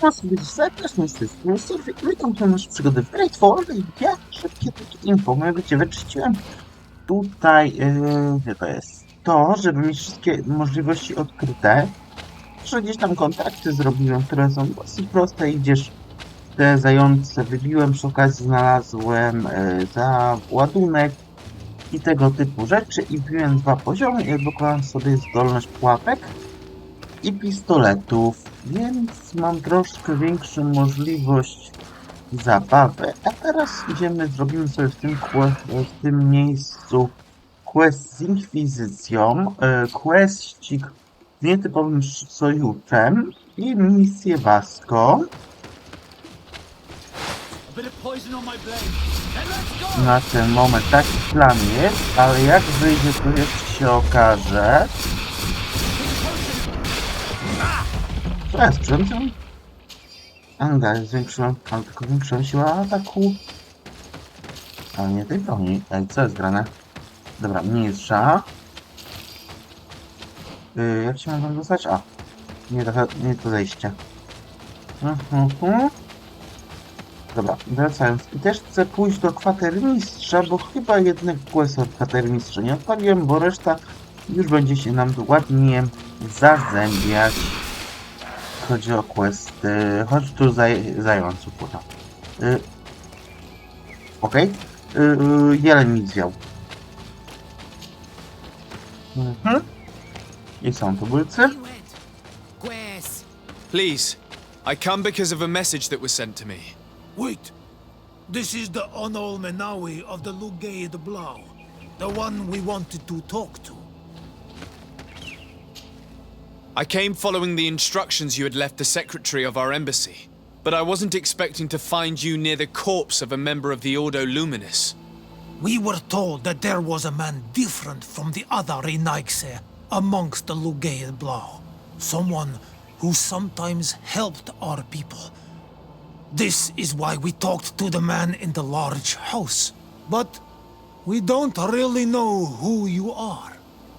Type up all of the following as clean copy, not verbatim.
Witam sobie serdecznie z tej strony. Witam tu nasze przygody w Greedfall i ja szybkie takie info mojego Cię wyczyściłem. Tutaj, to jest to, żeby mieć wszystkie możliwości odkryte. Że gdzieś tam kontakty zrobiłem, które są dosyć proste. Idziesz, te zające wybiłem, przy okazji znalazłem za ładunek i tego typu rzeczy. I wbiłem 2 poziomy i odblokowałem sobie zdolność pułapek i pistoletów, więc mam troszkę większą możliwość zabawy. A teraz zrobimy sobie w tym miejscu quest z Inkwizycją, questik z nietypowym sojuszem i misję Vasco. Na ten moment taki plan jest, ale jak wyjdzie, to jeszcze się okaże. Co jest przemysłem? Anga, zwiększyłem, ale tylko zwiększyłem siłę ataku. Ale nie tej broni. Ej, co jest grane? Dobra, mniejsza. Jak się mogę dostać? A, nie to zejście. Dobra, wracając. I też chcę pójść do kwatermistrza, bo chyba jednak quest od kwatermistrza nie odpaliłem, bo reszta już będzie się nam tu ładnie zazębiać. Chodzi o quest. Chodź tu zającu płyta. Okej. Jeleń mi zjął. I są tubylcy. Please, I come because of a message that was sent to me. Wait! This is the Onol Menawi of the Lugaid Blau. The one we wanted to talk to. I came following the instructions you had left the secretary of our embassy, but I wasn't expecting to find you near the corpse of a member of the Ordo Luminis. We were told that there was a man different from the other Renaigse amongst the Lugaid Blau. Someone who sometimes helped our people. This is why we talked to the man in the large house. But we don't really know who you are.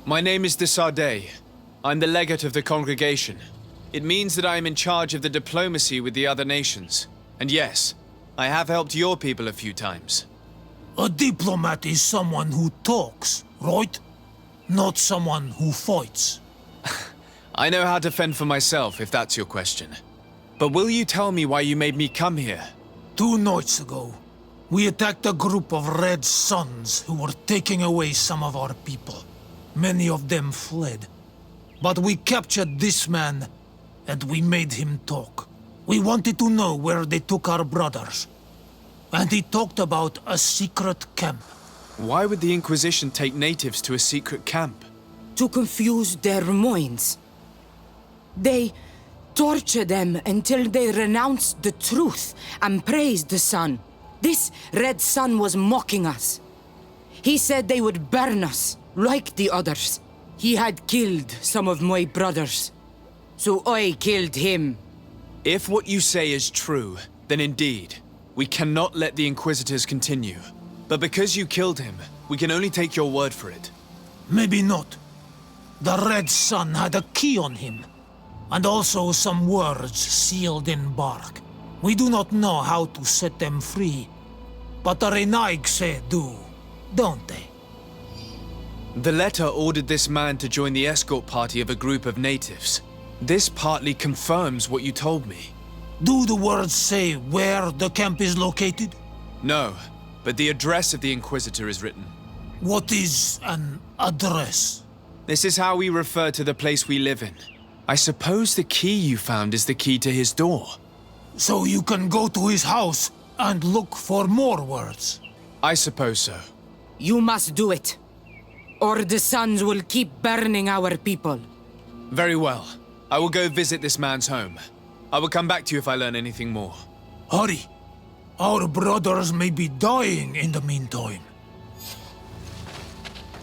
My name is Desardet. I'm the legate of the congregation. It means that I am in charge of the diplomacy with the other nations. And yes, I have helped your people a few times. A diplomat is someone who talks, right? Not someone who fights. I know how to fend for myself, if that's your question. But will you tell me why you made me come here? 2 nights ago, we attacked a group of Red Suns who were taking away some of our people. Many of them fled. But we captured this man, and we made him talk. We wanted to know where they took our brothers. And he talked about a secret camp. Why would the Inquisition take natives to a secret camp? To confuse their minds. They torture them until they renounced the truth and praised the sun. This Red Sun was mocking us. He said they would burn us, like the others. He had killed some of my brothers, so I killed him. If what you say is true, then indeed, we cannot let the Inquisitors continue. But because you killed him, we can only take your word for it. Maybe not. The Red Sun had a key on him. And also some words sealed in bark. We do not know how to set them free. But the Renaigse do, don't they? The letter ordered this man to join the escort party of a group of natives. This partly confirms what you told me. Do the words say where the camp is located? No, but the address of the Inquisitor is written. What is an address? This is how we refer to the place we live in. I suppose the key you found is the key to his door. So you can go to his house and look for more words? I suppose so. You must do it, or the suns will keep burning our people. Very well. I will go visit this man's home. I will come back to you if I learn anything more. Hurry! Our brothers may be dying in the meantime.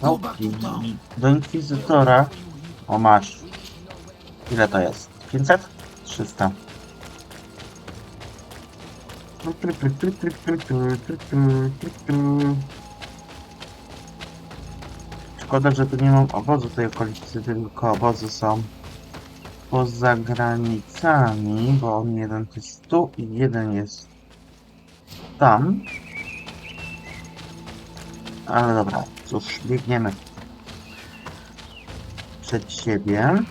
Go back to town. Do Inkwizytora. O, masz. Ile to jest? 500? 300. Szkoda, że tu nie mam obozu w tej okolicy, tylko obozy są poza granicami, bo on jeden jest tu i jeden jest tam. Ale dobra, cóż, biegniemy przed siebie.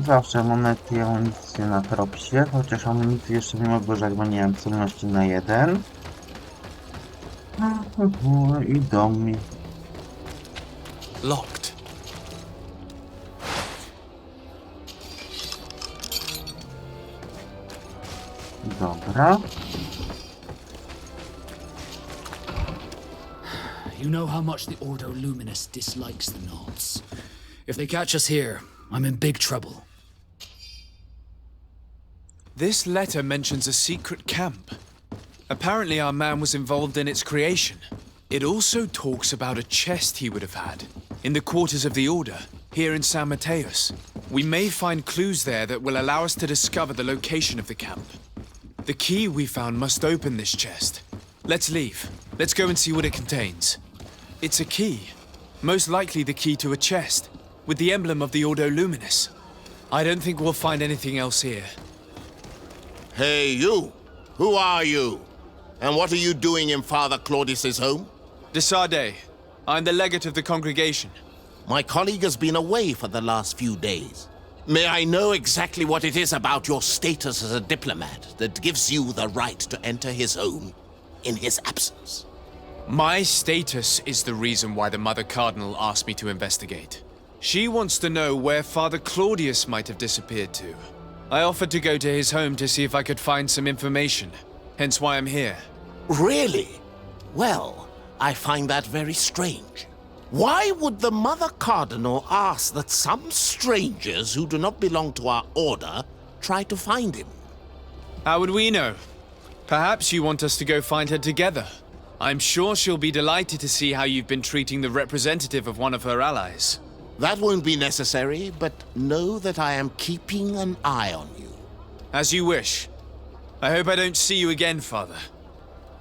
Zawsze monety i amunicję na propsie, chociaż amunicji jeszcze nie mogło, że jakby nie mam celności na jeden. I dom mi. Locked. Dobra. You know how much the Ordo Luminous dislikes the Knolls. If they catch us here, I'm in big trouble. This letter mentions a secret camp. Apparently our man was involved in its creation. It also talks about a chest he would have had in the quarters of the Order, here in San Mateus. We may find clues there that will allow us to discover the location of the camp. The key we found must open this chest. Let's leave. Let's go and see what it contains. It's a key. Most likely the key to a chest, with the emblem of the Ordo Luminous. I don't think we'll find anything else here. Hey, you! Who are you? And what are you doing in Father Claudius's home? De Sardet. I'm the legate of the congregation. My colleague has been away for the last few days. May I know exactly what it is about your status as a diplomat that gives you the right to enter his home in his absence? My status is the reason why the Mother Cardinal asked me to investigate. She wants to know where Father Claudius might have disappeared to. I offered to go to his home to see if I could find some information, hence why I'm here. Really? Well, I find that very strange. Why would the Mother Cardinal ask that some strangers who do not belong to our order try to find him? How would we know? Perhaps you want us to go find her together. I'm sure she'll be delighted to see how you've been treating the representative of one of her allies. That won't be necessary, but know that I am keeping an eye on you. As you wish. I hope I don't see you again, Father.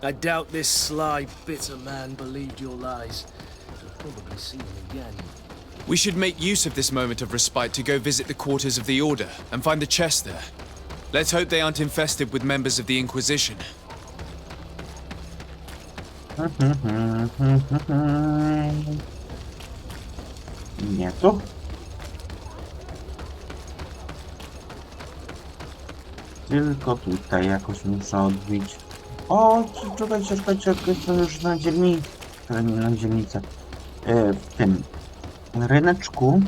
I doubt this sly, bitter man believed your lies. You'll probably see him again. We should make use of this moment of respite to go visit the quarters of the Order and find the chest there. Let's hope they aren't infested with members of the Inquisition. Nie tu. Tylko tutaj jakoś muszę odbić. O, czekajcie, jestem już na dzielnicy. Nie na dzielnicę. W tym ryneczku.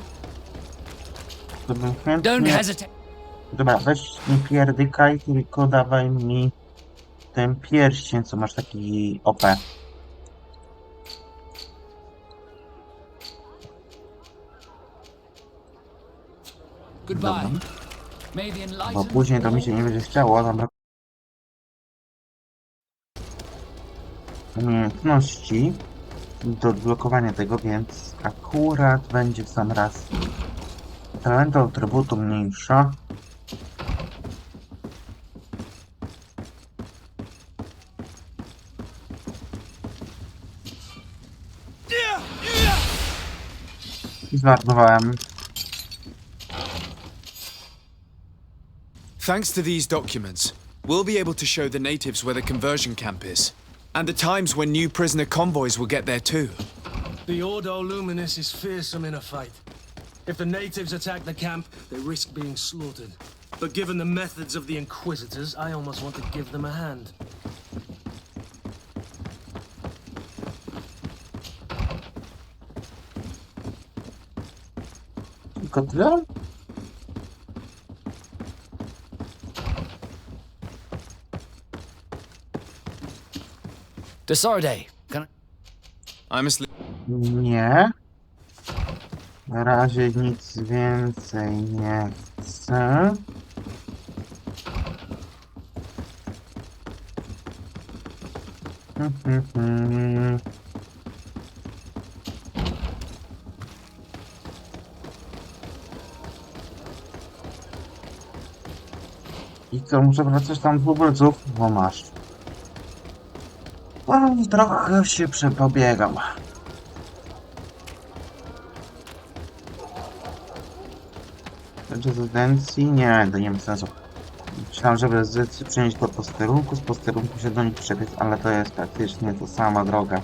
To bym Don't chętnie... hesitate. Dobra, weź nie pierdykaj, tylko dawaj mi ten pierścień, co masz taki OP. Goodbye. May the Bo enlightened później to mi się nie będzie chciało, dobra. Umiejętności do odblokowania tego, więc akurat będzie w sam raz talentu atrybutu mniejsza. I zmarnowałem. Thanks to these documents, we'll be able to show the natives where the conversion camp is, and the times when new prisoner convoys will get there too. The Ordo Luminous is fearsome in a fight. If the natives attack the camp, they risk being slaughtered. But given the methods of the Inquisitors, I almost want to give them a hand. Tylko tyle? De Sardet, can I... I'm asleep. Nie. Na razie nic więcej nie chcę. I co, muszę wracać tam tubylców? No masz. No, trochę się przepobiegam. Rezydencji? Nie, to nie ma sensu. Myślałem, że w rezydencji przenieść do posterunku, z posterunku się do nich przebiec, ale to jest praktycznie ta sama droga.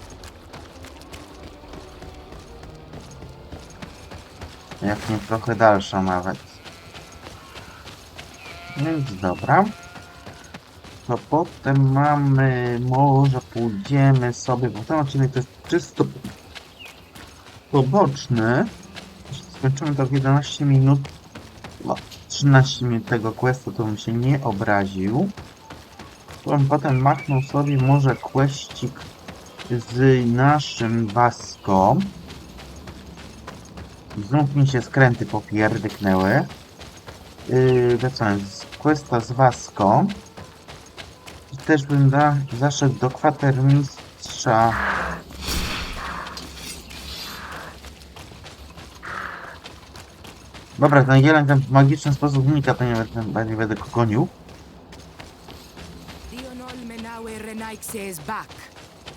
Jak nie trochę dalsza nawet. Więc dobra. To potem mamy... Może pójdziemy sobie, bo ten odcinek to jest czysto poboczny. Skończymy to w 11 minut. No, 13 minut tego questu, to bym się nie obraził. Potem machnął sobie może questik z naszym Vasco. Znów mi się skręty popierdyknęły. Co jest? Questa z Vasco. I też bym zaszedł do kwatermistrza. Dobra, ten jeleń ten w magiczny sposób unika, to nie będę go gonił.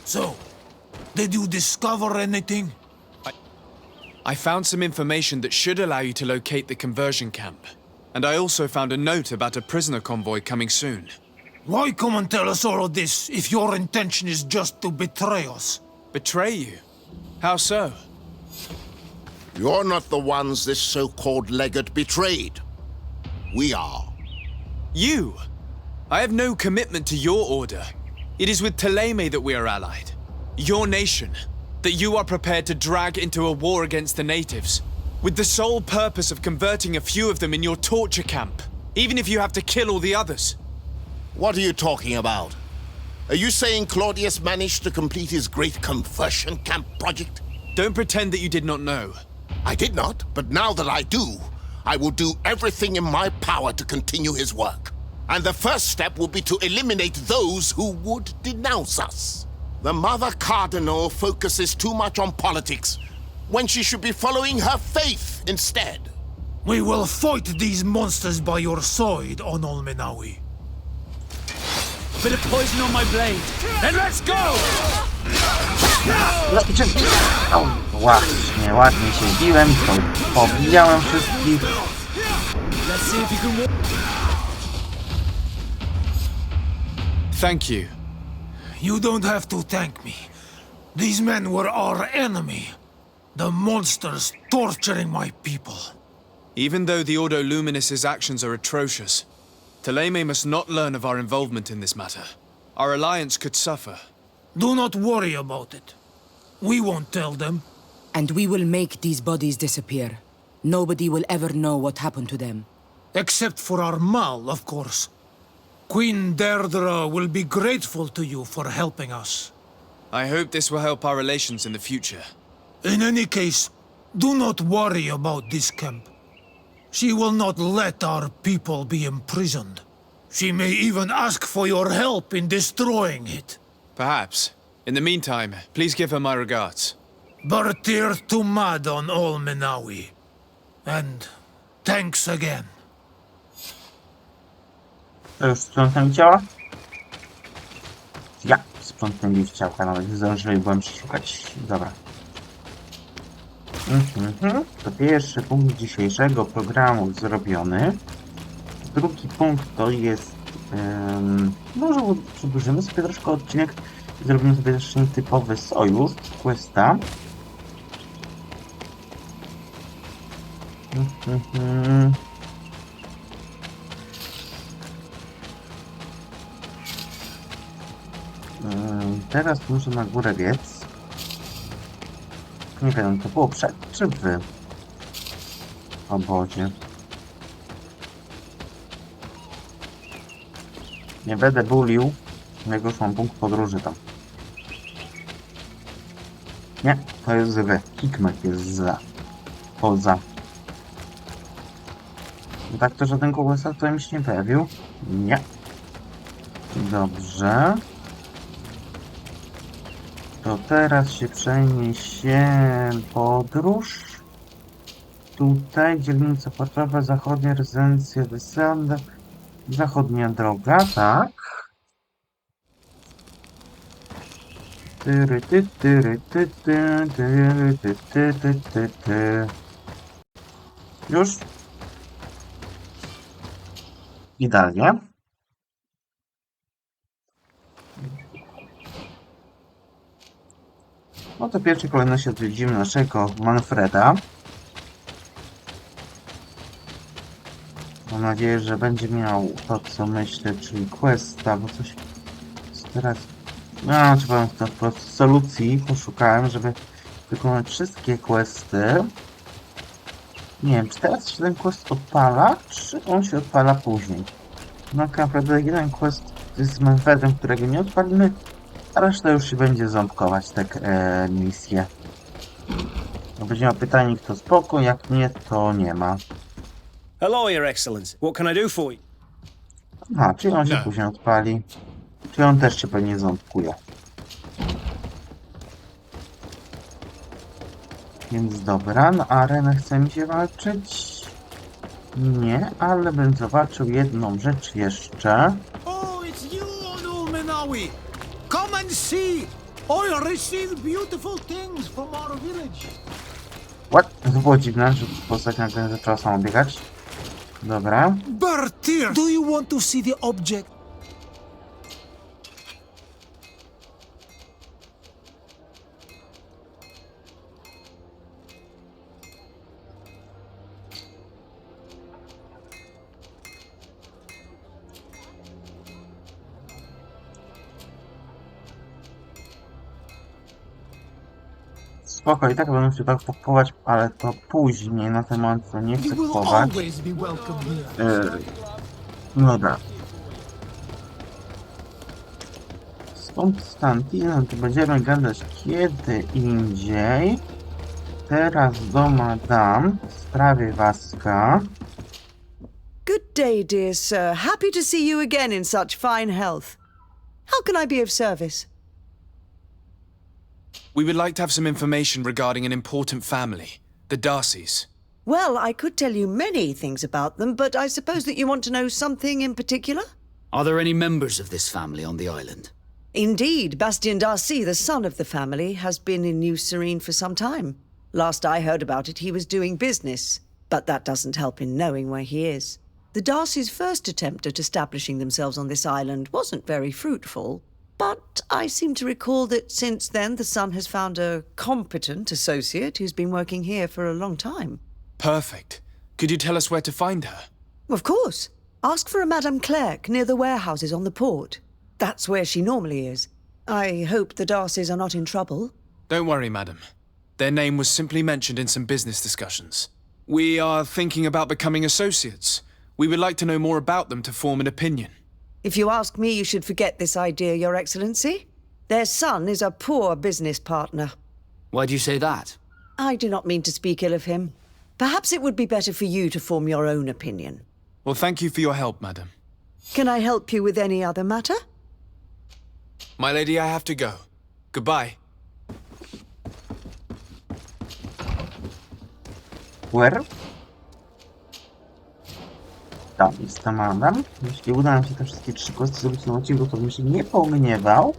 So, did you discover anything? I found some information that should allow you to locate the conversion camp. And I also found a note about a prisoner convoy coming soon. Why come and tell us all of this if your intention is just to betray us? Betray you? How so? You're not the ones this so-called legate betrayed. We are. You? I have no commitment to your order. It is with Thélème that we are allied. Your nation. That you are prepared to drag into a war against the natives. With the sole purpose of converting a few of them in your torture camp. Even if you have to kill all the others. What are you talking about? Are you saying Claudius managed to complete his great conversion camp project? Don't pretend that you did not know. I did not, but now that I do, I will do everything in my power to continue his work. And the first step will be to eliminate those who would denounce us. The Mother Cardinal focuses too much on politics, when she should be following her faith instead. We will fight these monsters by your side, Onol Menawi. Bit of poison on my blade. Then let's go! Właśnie, ładnie się biłem, pobijałem wszystkich. Let's see if you can. Thank you. You don't have to thank me. These men were our enemy. The monsters torturing my people. Even though the Ordo Luminis's actions are atrocious, Thélème must not learn of our involvement in this matter. Our alliance could suffer. Do not worry about it. We won't tell them. And we will make these bodies disappear. Nobody will ever know what happened to them. Except for our Mal, of course. Queen Deirdre will be grateful to you for helping us. I hope this will help our relations in the future. In any case, do not worry about this camp. She will not let our people be imprisoned. She may even ask for your help in destroying it. Perhaps. In the meantime, please give her my regards. Bartir Tumad on all Menawi. And thanks again. To już sprzątnęli ciała? Ja sprzątnęli już ciałka, nawet nie zdążyłem byłem przeszukać. Dobra. To pierwszy punkt dzisiejszego programu zrobiony. Drugi punkt to jest... może przedłużymy sobie troszkę odcinek i zrobimy sobie też typowy sojusz questa. Teraz muszę na górę biec. Nie wiem, to było przed czy w obozie. Nie będę bulił, jak już mam punkt podróży tam. Nie, to jest wy. Hikmet jest za. Poza. No tak to żaden kołesa tutaj mi się nie pojawił. Nie. Dobrze. To teraz się przeniesie podróż. Tutaj dzielnica portowa, zachodnia rezydencja wysada. Zachodnia droga, tak. Tyry, ty, tyry, ty, ty, tyry, ty, ty, ty, ty, ty. Już? Idealnie. No to w pierwszej kolejności odwiedzimy naszego Manfreda. Mam nadzieję, że będzie miał to, co myślę, czyli questa, bo coś teraz... No, czy powiem to, po prostu solucji poszukałem, żeby wykonać wszystkie questy. Nie wiem, czy teraz się ten quest odpala, czy on się odpala później. No tak naprawdę jeden quest z Manfredem, którego nie odpalimy, a reszta już się będzie ząbkować te misje. No, będzie miał pytanie, kto spoko, jak nie, to nie ma. Hello, Your Excellency. What can I do for you? Aha, czyli on się No. później odpali. Czyli on też się pewnie ząbkuje. Więc dobra, na arenę chce mi się walczyć. Nie, ale bym zobaczył jedną rzecz jeszcze. Oh, it's you, Onu Minawi! Come and see! I received beautiful things from our village. What? To było dziwne, że postać nagle zaczęła samo biegać. Dobra. Bertir! Do you want to see the object? Spoko, i tak będę się tak kupować, ale to później, na ten moment to nie chcę You will kupować. always be welcome here. No dobra. Z Konstantinem to będziemy gadać kiedy indziej. Teraz do Madame w sprawie Vasca. Good day, dear sir. Happy to see you again in such fine health. How can I be of service? We would like to have some information regarding an important family, the Darcys. Well, I could tell you many things about them, but I suppose that you want to know something in particular? Are there any members of this family on the island? Indeed, Bastien Darcy, the son of the family, has been in New Serene for some time. Last I heard about it, he was doing business, but that doesn't help in knowing where he is. The Darcys' first attempt at establishing themselves on this island wasn't very fruitful, but I seem to recall that since then the son has found a competent associate who's been working here for a long time. Perfect. Could you tell us where to find her? Of course. Ask for a Madame Clerc near the warehouses on the port. That's where she normally is. I hope the Darcys are not in trouble. Don't worry, madam. Their name was simply mentioned in some business discussions. We are thinking about becoming associates. We would like to know more about them to form an opinion. If you ask me, you should forget this idea, Your Excellency. Their son is a poor business partner. Why do you say that? I do not mean to speak ill of him. Perhaps it would be better for you to form your own opinion. Well, thank you for your help, madam. Can I help you with any other matter? My lady, I have to go. Goodbye. Where? Tam jest ta Madame. Jeśli uda nam się te wszystkie trzy questy zrobić na odcinku, to bym się nie pomniewał.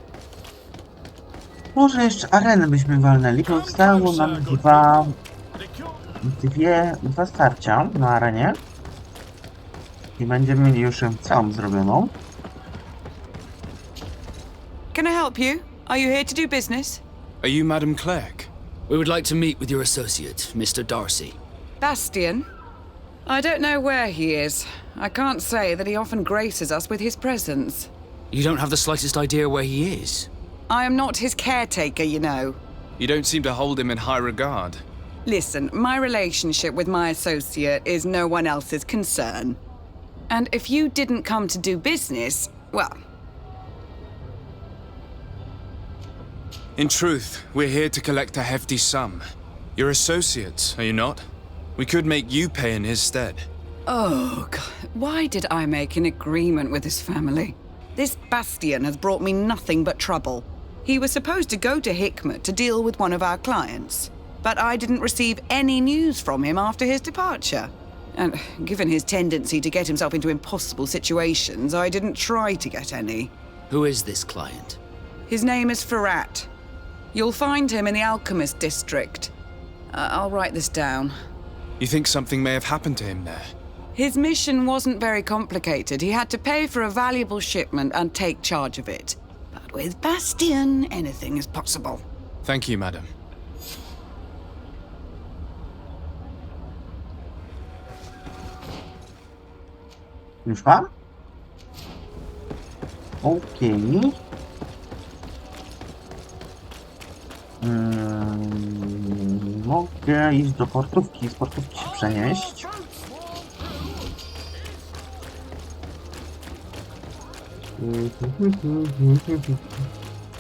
Może jeszcze arenę byśmy walnęli, bo zostało nam dwa starcia na arenie. I będziemy mieli już ją całą zrobioną. Can I help you? Are you here to do business? Are you Madam Clerk? We would like to meet with your associate, Mr. Darcy. Bastian? I don't know where he is. I can't say that he often graces us with his presence. You don't have the slightest idea where he is? I am not his caretaker, you know. You don't seem to hold him in high regard. Listen, my relationship with my associate is no one else's concern. And if you didn't come to do business, well... In truth, we're here to collect a hefty sum. You're associates, are you not? We could make you pay in his stead. Oh, God. Why did I make an agreement with his family? This Bastian has brought me nothing but trouble. He was supposed to go to Hikmet to deal with one of our clients, but I didn't receive any news from him after his departure. And given his tendency to get himself into impossible situations, I didn't try to get any. Who is this client? His name is Farrat. You'll find him in the Alchemist District. I'll write this down. You think something may have happened to him there? His mission wasn't very complicated. He had to pay for a valuable shipment and take charge of it. But with Bastion, anything is possible. Thank you, madam. Już pan? Okej. Mogę iść do portówki, z portówki się przenieść.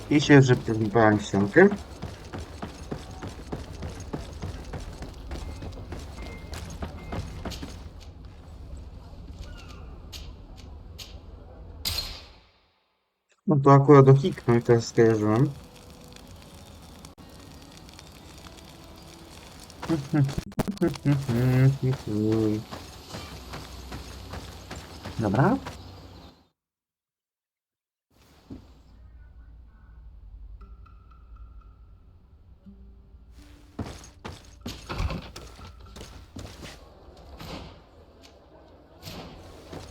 I się zreptowałem ściankę. No to akurat dokliknął i teraz skojarzyłem. Dobra.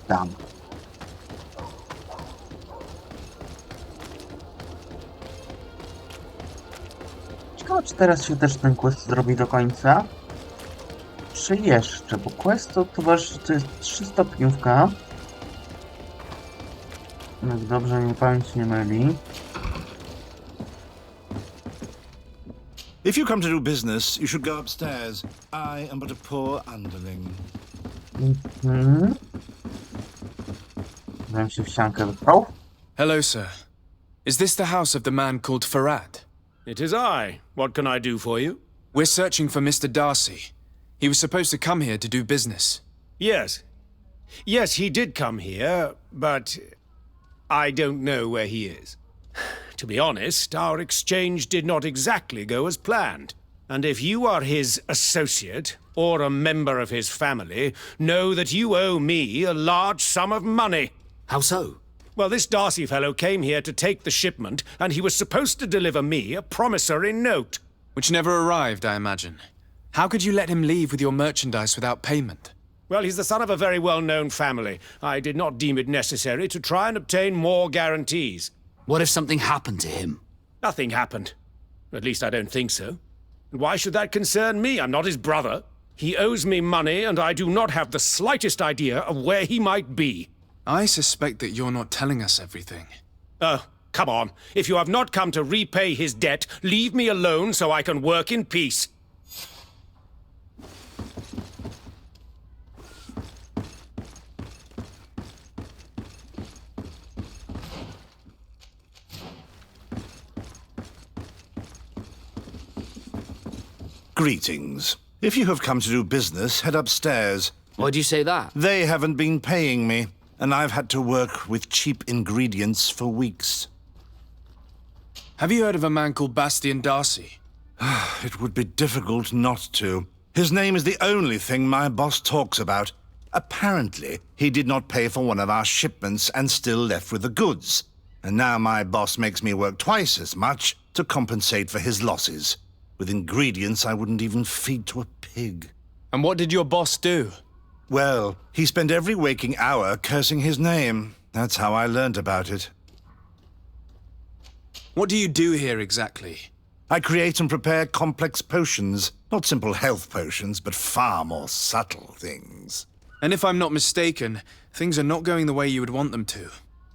Tam. Ciekawe, czy teraz się też ten quest zrobi do końca? Czy jeszcze? Bo quest to towarzyszy, to jest 3-stopniówka. Jak dobrze mnie pamięć nie myli. If you come to do business, you should go upstairs. I am but a poor underling. Bym się w ściankę wypchał. Hello, sir. Is this the house of the man called Farrat? It is I. What can I do for you? We're searching for Mr. Darcy. He was supposed to come here to do business. Yes. Yes, he did come here, but I don't know where he is. To be honest, our exchange did not exactly go as planned. And if you are his associate, or a member of his family, know that you owe me a large sum of money. How so? Well, this Darcy fellow came here to take the shipment, and he was supposed to deliver me a promissory note. Which never arrived, I imagine. How could you let him leave with your merchandise without payment? Well, he's the son of a very well-known family. I did not deem it necessary to try and obtain more guarantees. What if something happened to him? Nothing happened. At least I don't think so. And why should that concern me? I'm not his brother. He owes me money, and I do not have the slightest idea of where he might be. I suspect that you're not telling us everything. Come on. If you have not come to repay his debt, leave me alone so I can work in peace. Greetings. If you have come to do business, head upstairs. Why'd you say that? They haven't been paying me, and I've had to work with cheap ingredients for weeks. Have you heard of a man called Bastion Darcy? It would be difficult not to. His name is the only thing my boss talks about. Apparently, he did not pay for one of our shipments and still left with the goods. And now my boss makes me work twice as much to compensate for his losses. With ingredients I wouldn't even feed to a pig. And what did your boss do? Well, he spent every waking hour cursing his name. That's how I learned about it. What do you do here exactly? I create and prepare complex potions. Not simple health potions, but far more subtle things. And if I'm not mistaken, things are not going the way you would want them to.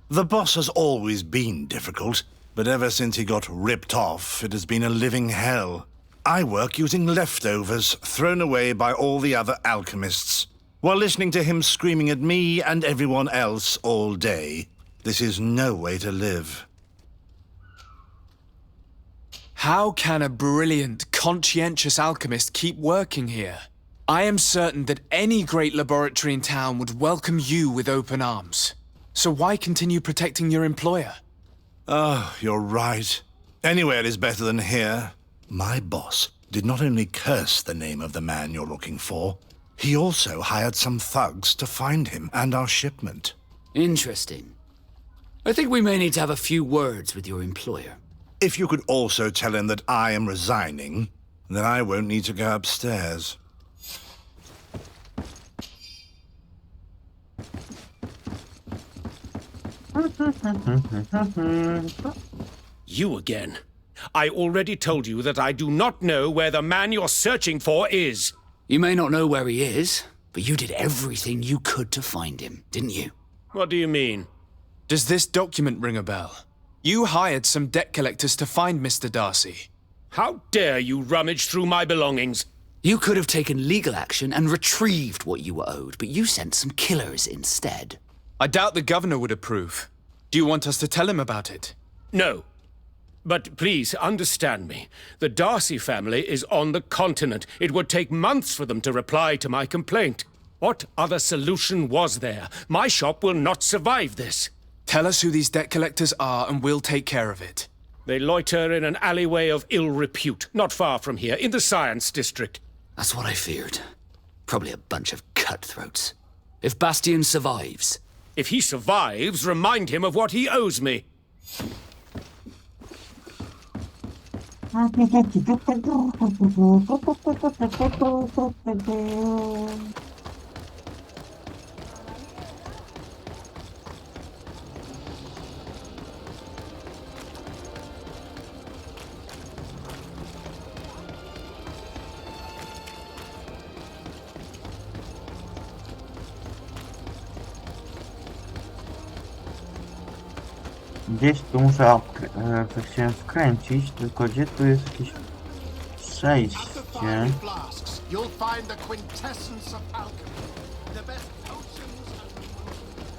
The boss has always been difficult, but ever since he got ripped off, it has been a living hell. I work using leftovers thrown away by all the other alchemists, while listening to him screaming at me and everyone else all day. This is no way to live. How can a brilliant, conscientious alchemist keep working here? I am certain that any great laboratory in town would welcome you with open arms. So why continue protecting your employer? Oh, you're right. Anywhere is better than here. My boss did not only curse the name of the man you're looking for, He also hired some thugs to find him and our shipment. Interesting. I think we may need to have a few words with your employer. If you could also tell him that I am resigning, then I won't need to go upstairs. You again. I already told you that I do not know where the man you're searching for is. You may not know where he is, but you did everything you could to find him, didn't you? What do you mean? Does this document ring a bell? You hired some debt collectors to find Mr. Darcy. How dare you rummage through my belongings? You could have taken legal action and retrieved what you were owed, but you sent some killers instead. I doubt the governor would approve. Do you want us to tell him about it? No. But please understand me. The Darcy family is on the continent. It would take months for them to reply to my complaint. What other solution was there? My shop will not survive this. Tell us who these debt collectors are and we'll take care of it. They loiter in an alleyway of ill repute, not far from here, in the Science District. That's what I feared. Probably a bunch of cutthroats. If Bastian survives... If he survives, remind him of what he owes me. Gdzieś tu muszę chciałem wkręcić, tylko gdzie tu jest jakieś przejście?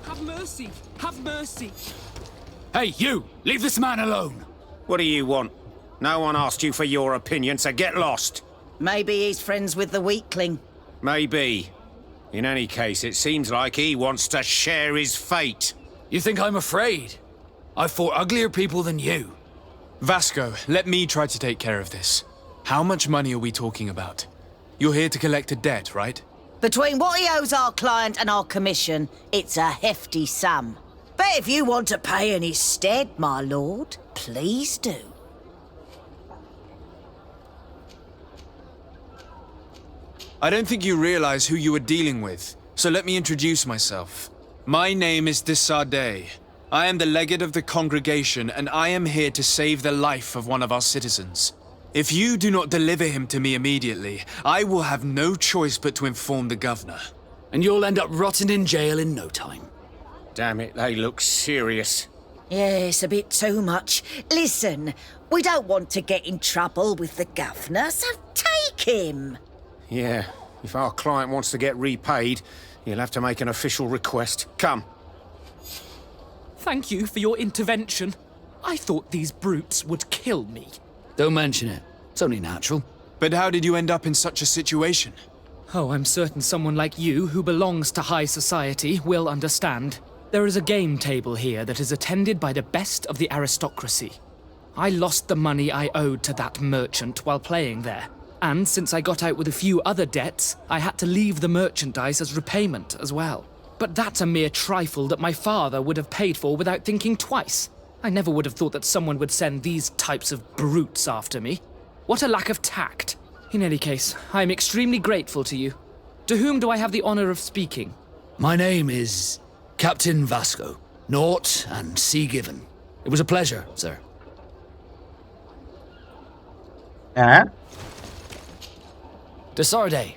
Have mercy! Have mercy! Hey, you! Leave this man alone! What do you want? No one asked you for your opinion, so get lost. Maybe he's friends with the weakling. Maybe. In any case, it seems like he wants to share his fate. You think I'm afraid? I fought uglier people than you. Vasco, let me try to take care of this. How much money are we talking about? You're here to collect a debt, right? Between what he owes our client and our commission, it's a hefty sum. But if you want to pay in his stead, my lord, please do. I don't think you realize who you are dealing with, so let me introduce myself. My name is Desardet. I am the legate of the congregation, and I am here to save the life of one of our citizens. If you do not deliver him to me immediately, I will have no choice but to inform the governor. And you'll end up rotting in jail in no time. Damn it, they look serious. Yes, a bit too much. Listen, we don't want to get in trouble with the governor, so take him. Yeah, if our client wants to get repaid, he'll have to make an official request. Come. Thank you for your intervention. I thought these brutes would kill me. Don't mention it. It's only natural. But how did you end up in such a situation? Oh, I'm certain someone like you, who belongs to high society, will understand. There is a game table here that is attended by the best of the aristocracy. I lost the money I owed to that merchant while playing there. And since I got out with a few other debts, I had to leave the merchandise as repayment as well. But that's a mere trifle that my father would have paid for without thinking twice. I never would have thought that someone would send these types of brutes after me. What a lack of tact. In any case, I am extremely grateful to you. To whom do I have the honor of speaking? My name is Captain Vasco. Naught and sea given. It was a pleasure, sir. Desardet,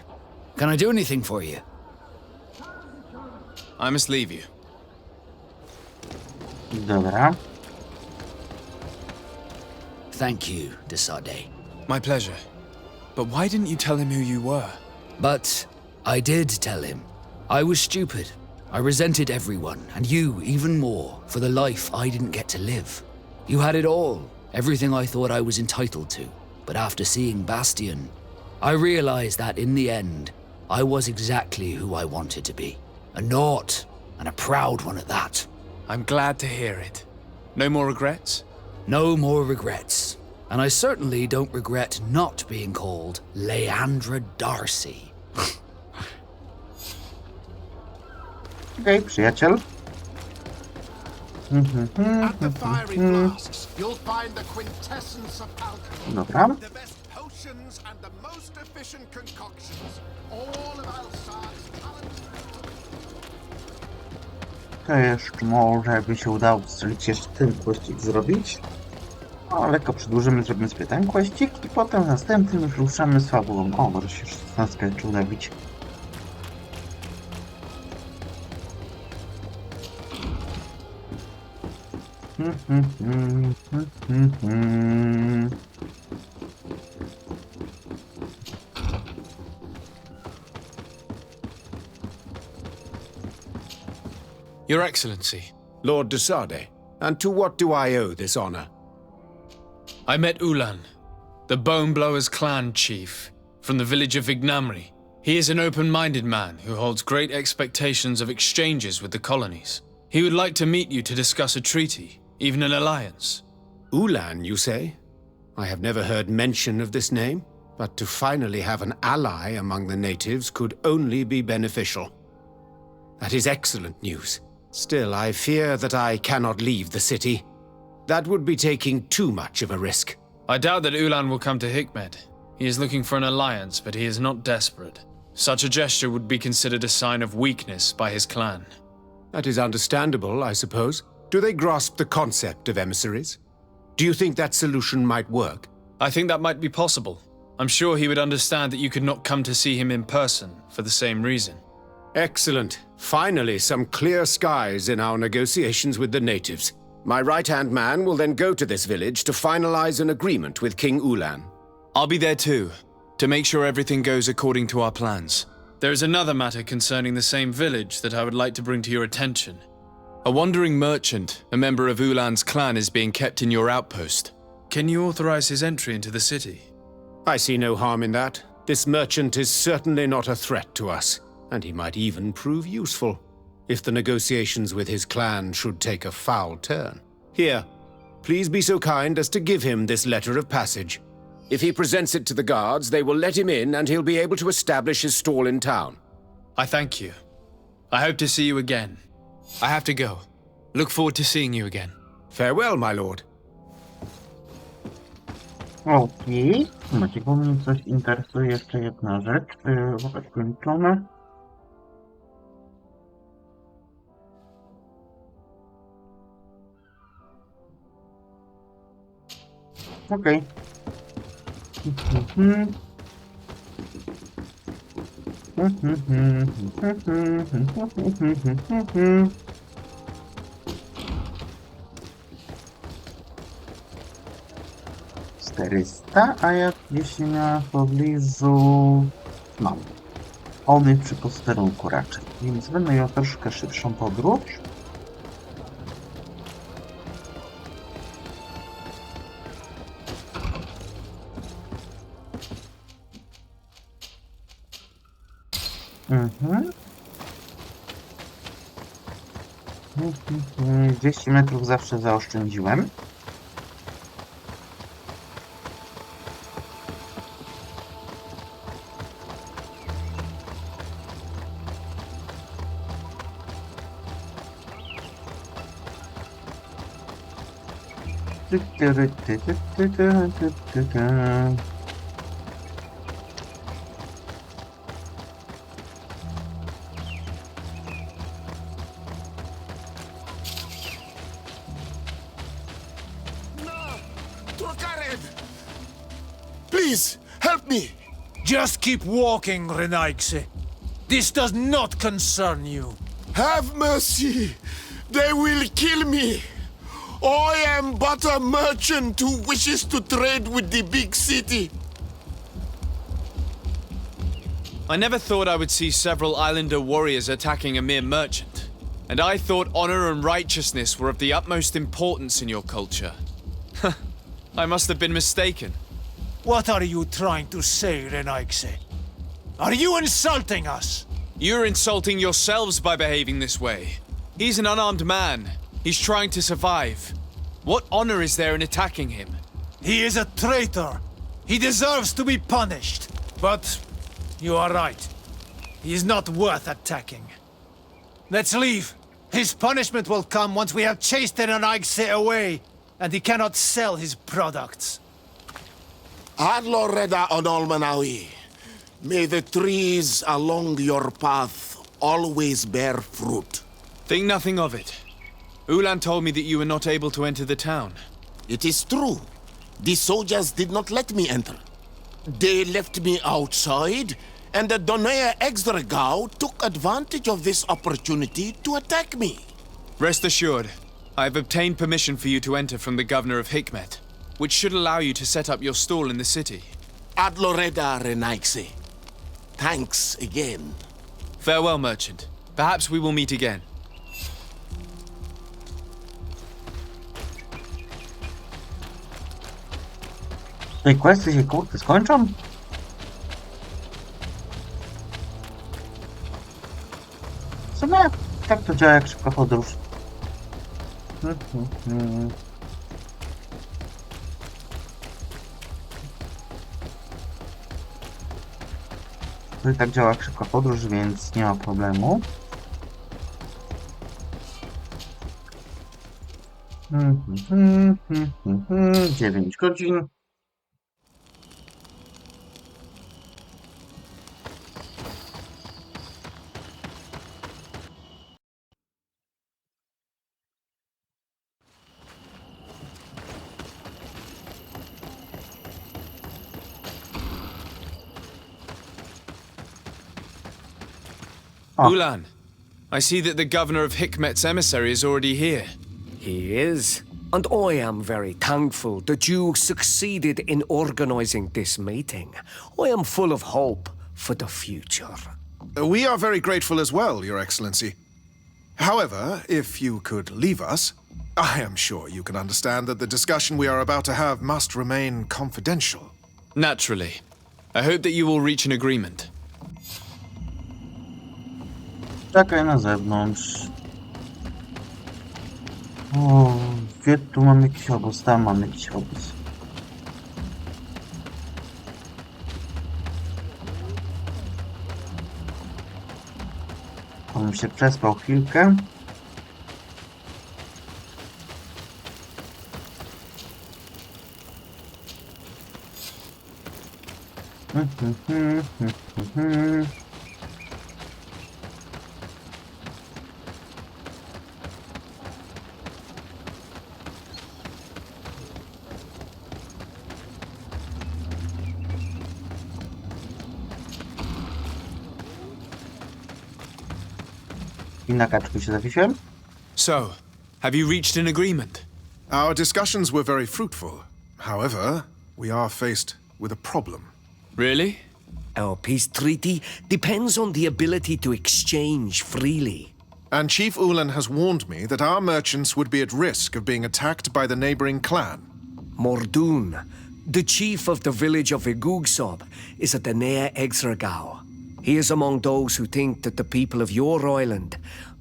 can I do anything for you? I must leave you. Dobra. Thank you, Desardet. My pleasure. But why didn't you tell him who you were? But I did tell him. I was stupid. I resented everyone, and you even more, for the life I didn't get to live. You had it all, everything I thought I was entitled to. But after seeing Bastian, I realized that in the end, I was exactly who I wanted to be. A naught, and a proud one at that. I'm glad to hear it. No more regrets? No more regrets. And I certainly don't regret not being called Leandra Darcy. Okej, przyjaciel. At the fiery flasks, you'll find the quintessence of alchemy. Dobra. The best potions and the most efficient concoctions. All of Alsar's talents. To jeszcze może by się udało strzelić jeszcze ten questik zrobić. No, lekko przedłużymy, zrobimy sobie ten questik i potem następnym już ruszamy z fabułą. O, może się 16 jeszcze uda bić. Your Excellency, Lord de Sade, and to what do I owe this honor? I met Ulan, the Bone Blowers clan chief, from the village of Vignamri. He is an open-minded man who holds great expectations of exchanges with the colonies. He would like to meet you to discuss a treaty, even an alliance. Ulan, you say? I have never heard mention of this name, but to finally have an ally among the natives could only be beneficial. That is excellent news. Still, I fear that I cannot leave the city. That would be taking too much of a risk. I doubt that Ulan will come to Hikmed. He is looking for an alliance, but he is not desperate. Such a gesture would be considered a sign of weakness by his clan. That is understandable, I suppose. Do they grasp the concept of emissaries? Do you think that solution might work? I think that might be possible. I'm sure he would understand that you could not come to see him in person for the same reason. Excellent. Finally, some clear skies in our negotiations with the natives. My right-hand man will then go to this village to finalize an agreement with King Ulan. I'll be there too, to make sure everything goes according to our plans. There is another matter concerning the same village that I would like to bring to your attention. A wandering merchant, a member of Ulan's clan, is being kept in your outpost. Can you authorize his entry into the city? I see no harm in that. This merchant is certainly not a threat to us, and he might even prove useful, if the negotiations with his clan should take a foul turn. Here, please be so kind as to give him this letter of passage. If he presents it to the guards, they will let him in and he'll be able to establish his stall in town. I thank you. I hope to see you again. I have to go. Look forward to seeing you again. Farewell, my lord. Okej. Macie, bo mnie coś interesuje jeszcze jedna rzecz. Skończone. Okej. A ja jeśli miałem w pobliżu... mam. One przy posterunku raczej. Więc będę miał troszkę szybszą podróż. Mhm. 200 metrów zawsze zaoszczędziłem. Please, help me! Just keep walking, Renaigse. This does not concern you. Have mercy! They will kill me! I am but a merchant who wishes to trade with the big city. I never thought I would see several islander warriors attacking a mere merchant. And I thought honor and righteousness were of the utmost importance in your culture. I must have been mistaken. What are you trying to say, Renaigse? Are you insulting us? You're insulting yourselves by behaving this way. He's an unarmed man. He's trying to survive. What honor is there in attacking him? He is a traitor. He deserves to be punished. But you are right. He is not worth attacking. Let's leave. His punishment will come once we have chased the Renaigse away, and he cannot sell his products. Adloreda Onolmanawi, may the trees along your path always bear fruit. Think nothing of it. Ulan told me that you were not able to enter the town. It is true. The soldiers did not let me enter. They left me outside, and the Donea Exdragao took advantage of this opportunity to attack me. Rest assured, I have obtained permission for you to enter from the governor of Hikmet, which should allow you to set up your stall in the city. Adloreda Renaigse. Thanks again. Farewell, merchant. Perhaps we will meet again. Te questy się kurde skończą? W sumie tak to działa jak szybka podróż. To i tak działa jak szybka podróż, więc nie ma problemu. 9 godzin. Ulan, I see that the governor of Hikmet's emissary is already here. He is, and I am very thankful that you succeeded in organizing this meeting. I am full of hope for the future. We are very grateful as well, Your Excellency. However, if you could leave us, I am sure you can understand that the discussion we are about to have must remain confidential. Naturally. I hope that you will reach an agreement. Czekaj na zewnątrz. O, gdzie tu mam jakiś obóz? Tam mam jakiś obóz. On się przespał chwilkę. I na kaczku się zawiesiłem. So, have you reached an agreement? Our discussions were very fruitful. However, we are faced with a problem. Really? Our peace treaty depends on the ability to exchange freely. And Chief Ulan has warned me that our merchants would be at risk of being attacked by the neighboring clan. Mordoon, the chief of the village of Igugsob, is at the Nea Exragao. He is among those who think that the people of your island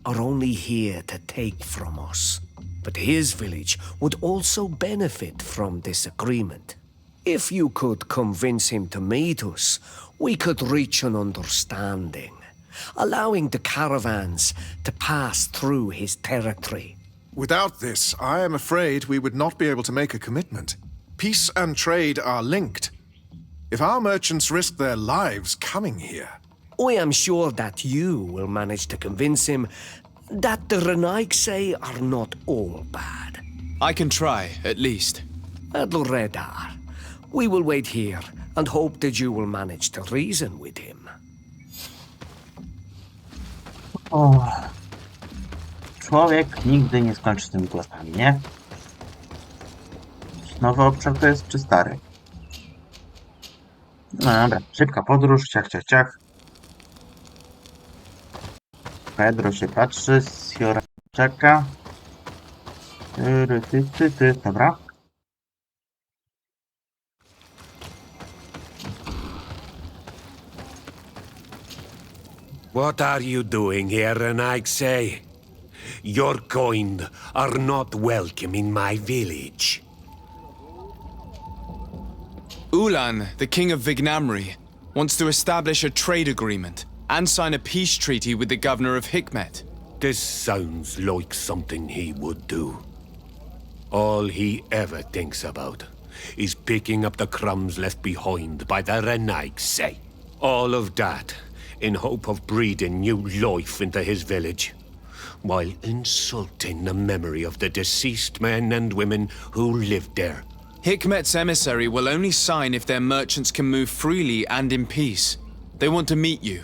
are only here to take from us. But his village would also benefit from this agreement. If you could convince him to meet us, we could reach an understanding, allowing the caravans to pass through his territory. Without this, I am afraid we would not be able to make a commitment. Peace and trade are linked. If our merchants risk their lives coming here... I am sure that you will manage to convince him that the Renaigse are not all bad. I can try, at least. Adloredar, we will wait here and hope that you will manage to reason with him. O, człowiek nigdy nie skończy z tymi głosami, nie? Nowy obszar to jest czy stary? No dobra, szybka podróż, ciach, ciach, ciach. Pedro się patrzy, Siora czeka. Dobra. What are you doing here, Renaigse? Your kind are not welcome in my village. Ulan, the king of Vignamri, wants to establish a trade agreement and sign a peace treaty with the governor of Hikmet. this sounds like something he would do. All he ever thinks about is picking up the crumbs left behind by the Renaigse. All of that in hope of breathing new life into his village, while insulting the memory of the deceased men and women who lived there. Hikmet's emissary will only sign if their merchants can move freely and in peace. They want to meet you.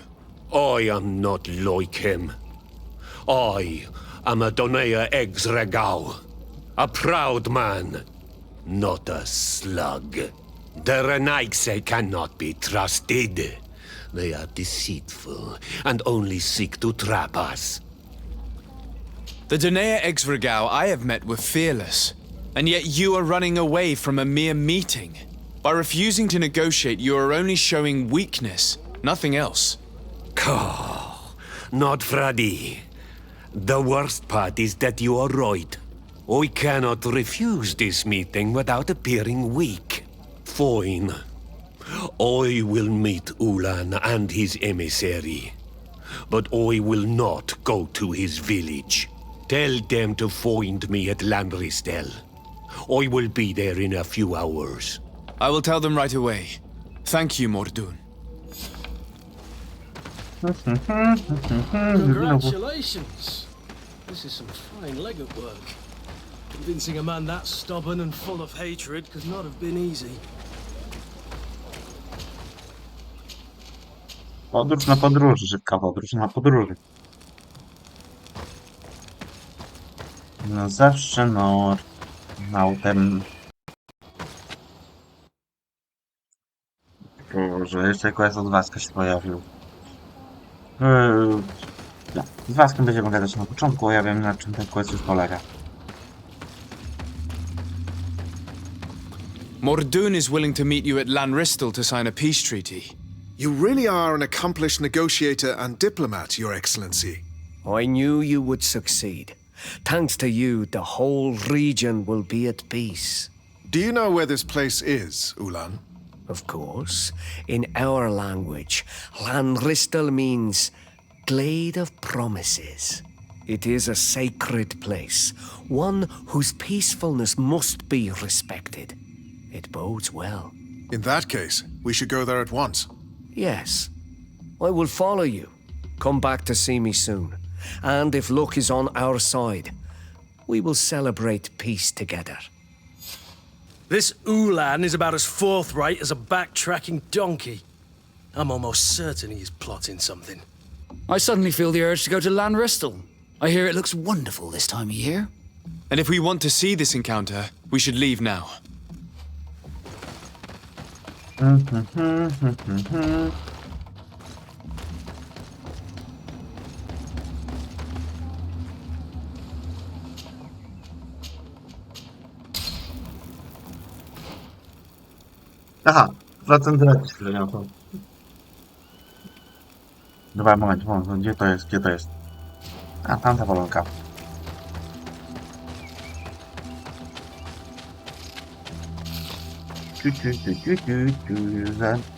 I am not like him. I am a Donea Exregao, a proud man, not a slug. The Renaigse cannot be trusted. They are deceitful and only seek to trap us. The Donea Exregao I have met were fearless, and yet you are running away from a mere meeting. By refusing to negotiate, you are only showing weakness, nothing else. Not Freddy. The worst part is that you are right. I cannot refuse this meeting without appearing weak. Fine. I will meet Ulan and his emissary. But I will not go to his village. Tell them to find me at Lanristel. I will be there in a few hours. I will tell them right away. Thank you, Mordun. Congratulations! This is some fine legate work. Convincing a man that stubborn and full of hatred could not have been easy. Podróż na podróży, szybka podróż na podróży. No zawsze autem. Boże, jeszcze quest od Vasco się pojawił. No, z Vaskiem będziemy gadać na początku, ja wiem na czym ten quest już polega. Mordun is willing to meet you at Lanristel to sign a peace treaty. You really are an accomplished negotiator and diplomat, Your Excellency. I knew you would succeed. Thanks to you, the whole region will be at peace. Do you know where this place is, Ulan? Of course. In our language, Lanristel means Glade of Promises. It is a sacred place, one whose peacefulness must be respected. It bodes well. In that case, we should go there at once. Yes. I will follow you. Come back to see me soon. And if luck is on our side, we will celebrate peace together. This Ulan is about as forthright as a backtracking donkey. I'm almost certain he's plotting something. I suddenly feel the urge to go to Lanristel. I hear it looks wonderful this time of year. And if we want to see this encounter, we should leave now. Aha, wracam do lekcji. Dobra, moment, gdzie to jest, A, tamta polonka.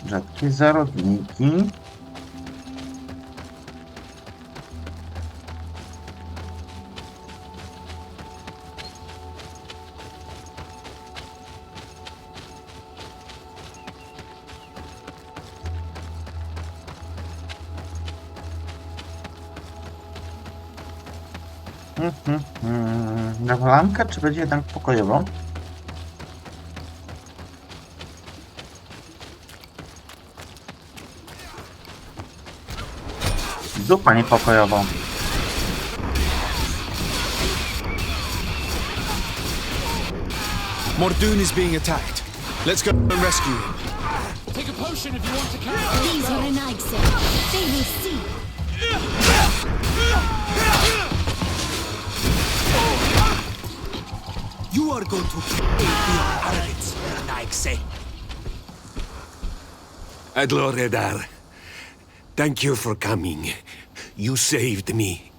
Rzadkie zarodniki. Nawalanka, czy będzie jednak pokojowo? Dupa niepokojowo. Mordun is being attacked. Let's go and rescue him. Take a potion if you want to carry. These are Renaigse. They will see. You are going to pay for your arrogance, Renaigse. Adloredar, thank you for coming. You saved me.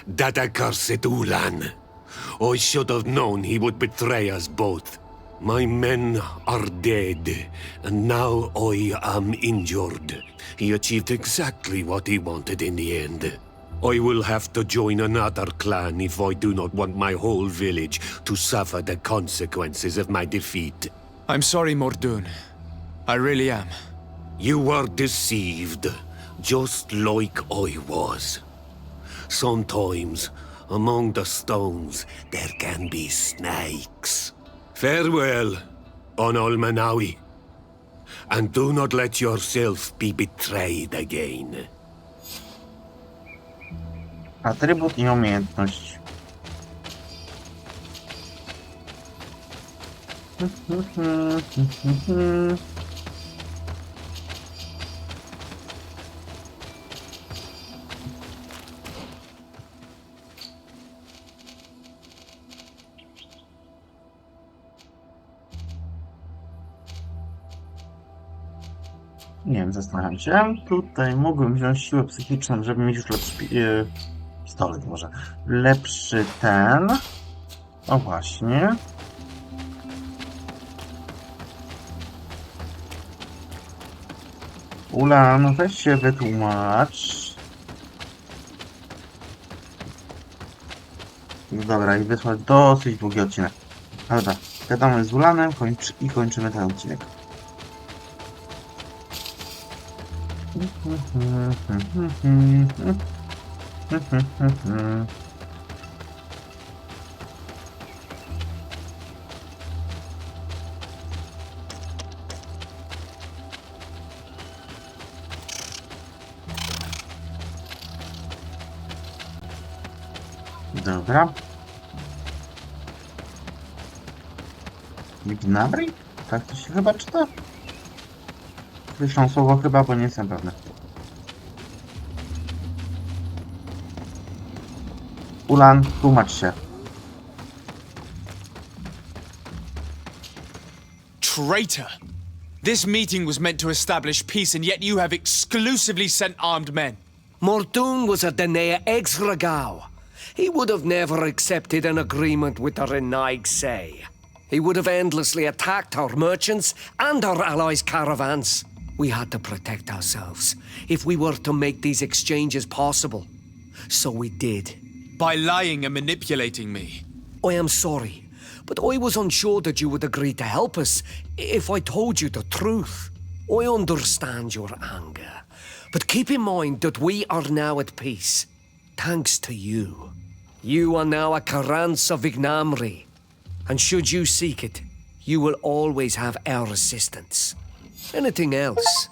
That accursed Ulan. I should have known he would betray us both. My men are dead, and now I am injured. He achieved exactly what he wanted in the end. I will have to join another clan if I do not want my whole village to suffer the consequences of my defeat. I'm sorry, Mordoon. I really am. You were deceived, just like I was. Sometimes, among the stones, there can be snakes. Farewell, on Almanawi. And do not let yourself be betrayed again. Atrybut i umiejętność. Nie wiem, zastanawiam się. Tutaj mógłbym wziąć siłę psychiczną, żeby mieć już lepszy pistolet może. Lepszy ten. O właśnie. Ulan, weź się wytłumacz. Dobra, i wysłać dosyć długi odcinek. Dobra, gadamy z Ulanem i kończymy ten odcinek. Dobra. Gnabry? Tak to się chyba czyta? Wyszłam słowo chyba, bo nie jestem pewny. Ulan, tłumacz się. Traitor! This meeting was meant to establish peace, and yet you have exclusively sent armed men. Mordoon was a Denea Exragao. He would have never accepted an agreement with the Renaig Say. He would have endlessly attacked our merchants and our allies' caravans. We had to protect ourselves if we were to make these exchanges possible. So we did. By lying and manipulating me. I am sorry, but I was unsure that you would agree to help us if I told you the truth. I understand your anger, but keep in mind that we are now at peace, thanks to you. You are now a Karans of Ignamri, and should you seek it, you will always have our assistance. Anything else?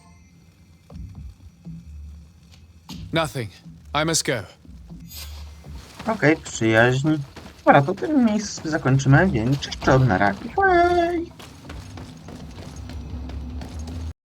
Nothing. I must go. Okej, przyjaźń. Dobra, to tym miejscu zakończymy, więc cześć, na razie.